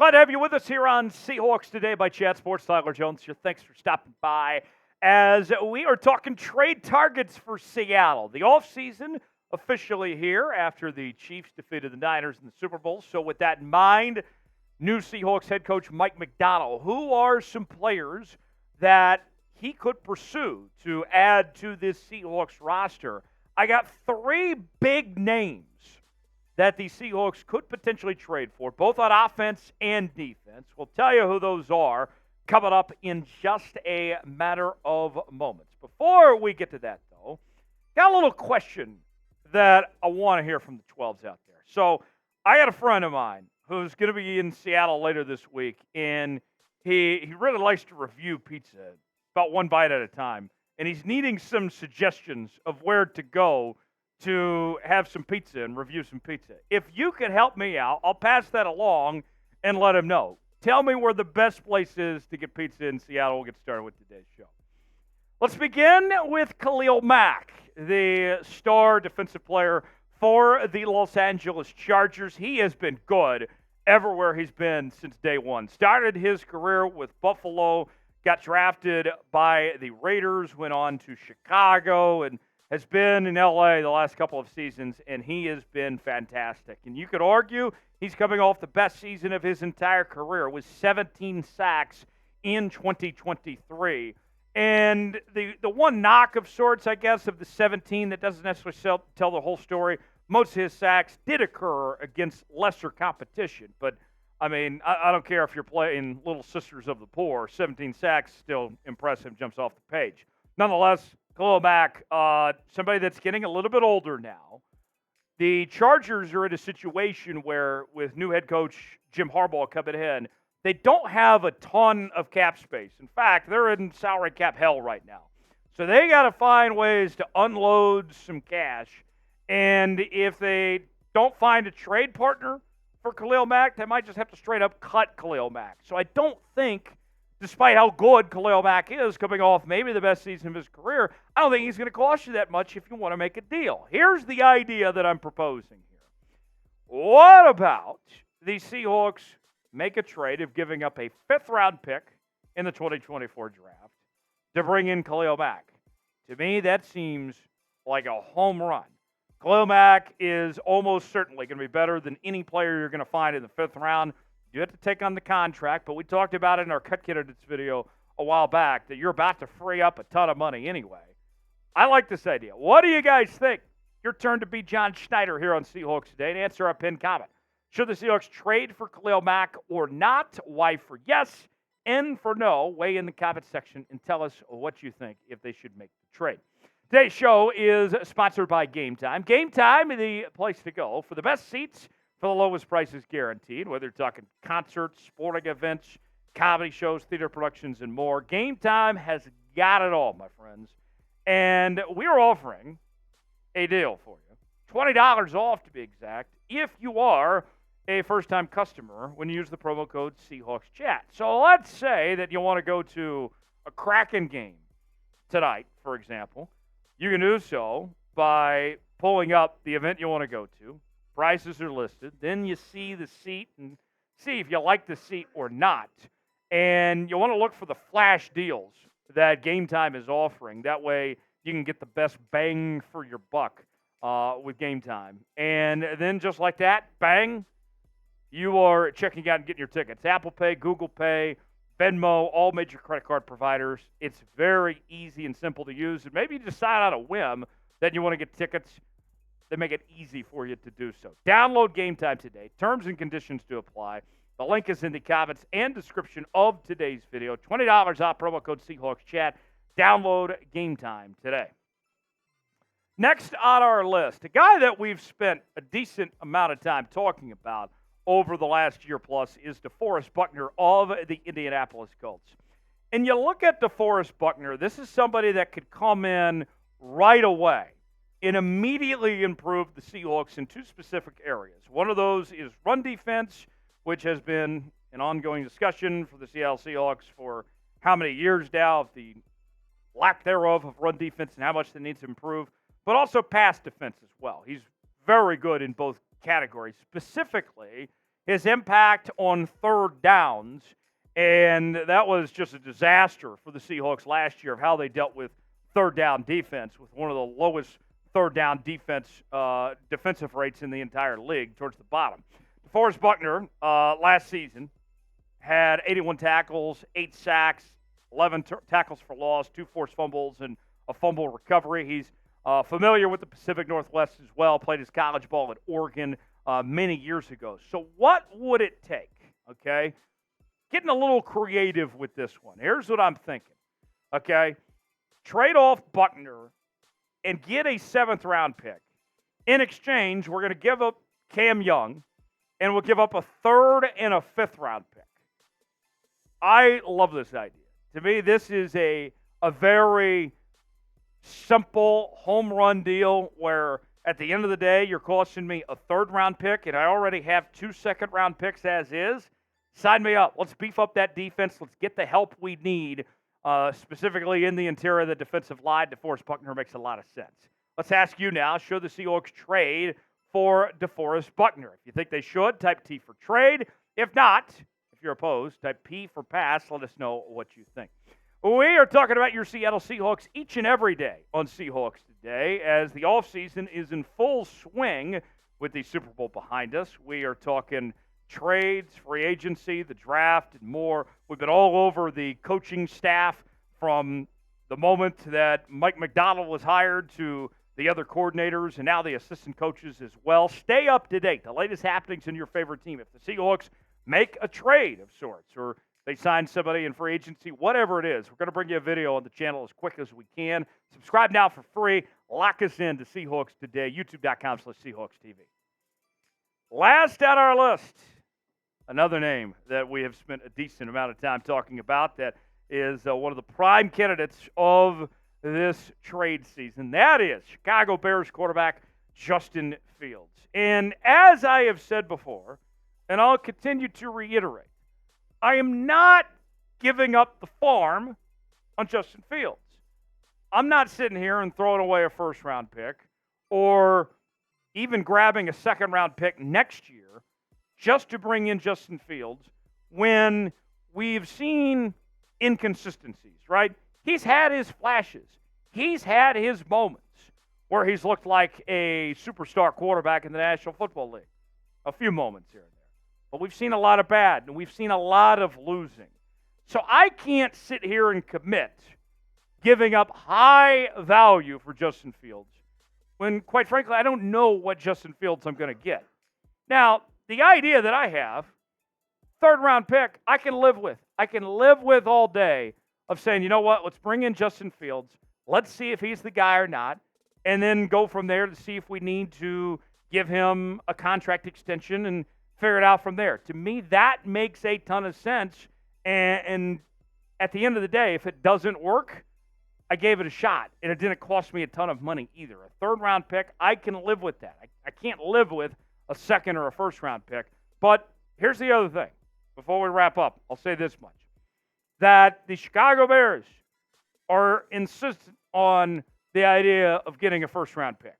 Glad to have you with us here on Seahawks Today by Chat Sports. Tyler Jones here. Thanks for stopping by as we are talking trade targets for Seattle. The offseason officially here after the Chiefs defeated the Niners in the Super Bowl. So with that in mind, new Seahawks head coach Mike Macdonald, who are some players that he could pursue to add to this Seahawks roster? I got three big names that the Seahawks could potentially trade for, both on offense and defense. We'll tell you who those are coming up in just a matter of moments. Before we get to that, though, got a little question that I want to hear from the 12s out there. So I got a friend of mine who's going to be in Seattle later this week, and he really likes to review pizza about one bite at a time, and he's needing some suggestions of where to go to have some pizza and review some pizza. If you could help me out, I'll pass that along and let him know. Tell me where the best place is to get pizza in Seattle. We'll get started with today's show. Let's begin with Khalil Mack, the star defensive player for the Los Angeles Chargers. He has been good everywhere he's been since day one. Started his career with Buffalo, got drafted by the Raiders, went on to Chicago, and has been in L.A. the last couple of seasons, and he has been fantastic. And you could argue he's coming off the best season of his entire career with 17 sacks in 2023. And the one knock of sorts, I guess, of the 17 that doesn't necessarily tell the whole story, most of his sacks did occur against lesser competition. But, I mean, I don't care if you're playing Little Sisters of the Poor. 17 sacks, still impressive, jumps off the page. Nonetheless, Khalil Mack, somebody that's getting a little bit older now. The Chargers are in a situation where, with new head coach Jim Harbaugh coming in, they don't have a ton of cap space. In fact, they're in salary cap hell right now. So they got to find ways to unload some cash. And if they don't find a trade partner for Khalil Mack, they might just have to straight up cut Khalil Mack. So I don't think, despite how good Khalil Mack is, coming off maybe the best season of his career, I don't think he's going to cost you that much if you want to make a deal. Here's the idea that I'm proposing here. What about the Seahawks make a trade of giving up a fifth-round pick in the 2024 draft to bring in Khalil Mack? To me, that seems like a home run. Khalil Mack is almost certainly going to be better than any player you're going to find in the fifth round. You have to take on the contract, but we talked about it in our Cut Candidates video a while back that you're about to free up a ton of money anyway. I like this idea. What do you guys think? Your turn to be John Schneider here on Seahawks Today and answer our pinned comment. Should the Seahawks trade for Khalil Mack or not? Y for yes, N for no. Weigh in the comment section and tell us what you think if they should make the trade. Today's show is sponsored by Game Time. Game Time, the place to go for the best seats for the lowest prices guaranteed, whether you're talking concerts, sporting events, comedy shows, theater productions, and more. Game Time has got it all, my friends. And we are offering a deal for you. $20 off to be exact, if you are a first-time customer when you use the promo code SeahawksChat. So let's say that you want to go to a Kraken game tonight, for example. You can do so by pulling up the event you want to go to. Prices are listed. Then you see the seat and see if you like the seat or not. And you want to look for the flash deals that Game Time is offering. That way you can get the best bang for your buck with Game Time. And then just like that, bang, you are checking out and getting your tickets. Apple Pay, Google Pay, Venmo, all major credit card providers. It's very easy and simple to use. And maybe you decide on a whim that you want to get tickets. They make it easy for you to do so. Download Game Time today. Terms and conditions to apply. The link is in the comments and description of today's video. $20 off, promo code SeahawksChat. Download Game Time today. Next on our list, a guy that we've spent a decent amount of time talking about over the last year plus is DeForest Buckner of the Indianapolis Colts. And you look at DeForest Buckner, this is somebody that could come in right away and immediately improve the Seahawks in two specific areas. One of those is run defense, which has been an ongoing discussion for the Seattle Seahawks for how many years now, of the lack thereof of run defense and how much they need to improve, but also pass defense as well. He's very good in both categories. Specifically, his impact on third downs, and that was just a disaster for the Seahawks last year of how they dealt with third down defense, with one of the lowest third down defensive rates in the entire league towards the bottom. DeForest Buckner last season had 81 tackles, 8 sacks, 11 tackles for loss, 2 forced fumbles, and a fumble recovery. He's familiar with the Pacific Northwest as well, played his college ball at Oregon many years ago. So what would it take, okay? Getting a little creative with this one. Here's what I'm thinking, okay? Trade off Buckner and get a 7th-round pick. In exchange, we're going to give up Cam Young, and we'll give up a 3rd and a 5th-round pick. I love this idea. To me, this is a very simple home run deal where at the end of the day, you're costing me a 3rd-round pick, and I already have 2 second-round picks as is. Sign me up. Let's beef up that defense. Let's get the help we need, specifically in the interior of the defensive line. DeForest Buckner makes a lot of sense. Let's ask you now, should the Seahawks trade for DeForest Buckner? If you think they should, type T for trade. If not, if you're opposed, type P for pass. Let us know what you think. We are talking about your Seattle Seahawks each and every day on Seahawks Today as the offseason is in full swing with the Super Bowl behind us. We are talking trades, free agency, the draft, and more. We've been all over the coaching staff from the moment that Mike Macdonald was hired to the other coordinators and now the assistant coaches as well. Stay up to date. The latest happenings in your favorite team. If the Seahawks make a trade of sorts or they sign somebody in free agency, whatever it is, we're going to bring you a video on the channel as quick as we can. Subscribe now for free. Lock us in to Seahawks Today, youtube.com/SeahawksTV. Last on our list, another name that we have spent a decent amount of time talking about that is one of the prime candidates of this trade season. That is Chicago Bears quarterback Justin Fields. And as I have said before, and I'll continue to reiterate, I am not giving up the farm on Justin Fields. I'm not sitting here and throwing away a first-round pick or even grabbing a second-round pick next year just to bring in Justin Fields when we've seen inconsistencies, right? He's had his flashes. He's had his moments where he's looked like a superstar quarterback in the National Football League. A few moments here and there. But we've seen a lot of bad, and we've seen a lot of losing. So I can't sit here and commit giving up high value for Justin Fields when, quite frankly, I don't know what Justin Fields I'm going to get. Now, the idea that I have, 3rd-round pick, I can live with. I can live with all day of saying, you know what, let's bring in Justin Fields. Let's see if he's the guy or not, and then go from there to see if we need to give him a contract extension and figure it out from there. To me, that makes a ton of sense, and at the end of the day, if it doesn't work, I gave it a shot, and it didn't cost me a ton of money either. A 3rd-round pick, I can live with that. I can't live with a 2nd or a 1st-round pick. But here's the other thing. Before we wrap up, I'll say this much. That the Chicago Bears are insistent on the idea of getting a 1st-round pick.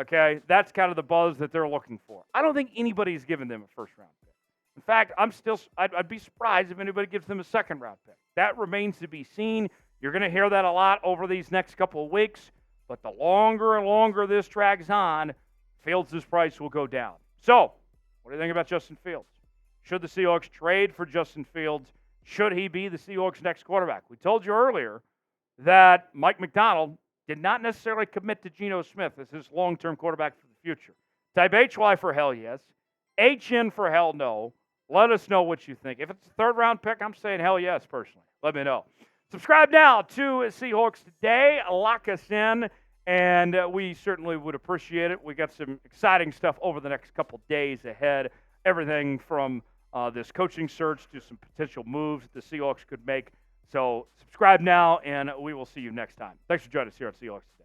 Okay? That's kind of the buzz that they're looking for. I don't think anybody's given them a 1st-round pick. In fact, I'd be surprised if anybody gives them a 2nd-round pick. That remains to be seen. You're going to hear that a lot over these next couple of weeks. But the longer and longer this drags on, Fields' price will go down. So, what do you think about Justin Fields? Should the Seahawks trade for Justin Fields? Should he be the Seahawks' next quarterback? We told you earlier that Mike Macdonald did not necessarily commit to Geno Smith as his long-term quarterback for the future. Type HY for hell yes. HN for hell no. Let us know what you think. If it's a 3rd-round pick, I'm saying hell yes personally. Let me know. Subscribe now to Seahawks Today. Lock us in, and we certainly would appreciate it. We got some exciting stuff over the next couple days ahead. Everything from this coaching search to some potential moves the Seahawks could make. So subscribe now, and we will see you next time. Thanks for joining us here on Seahawks Today.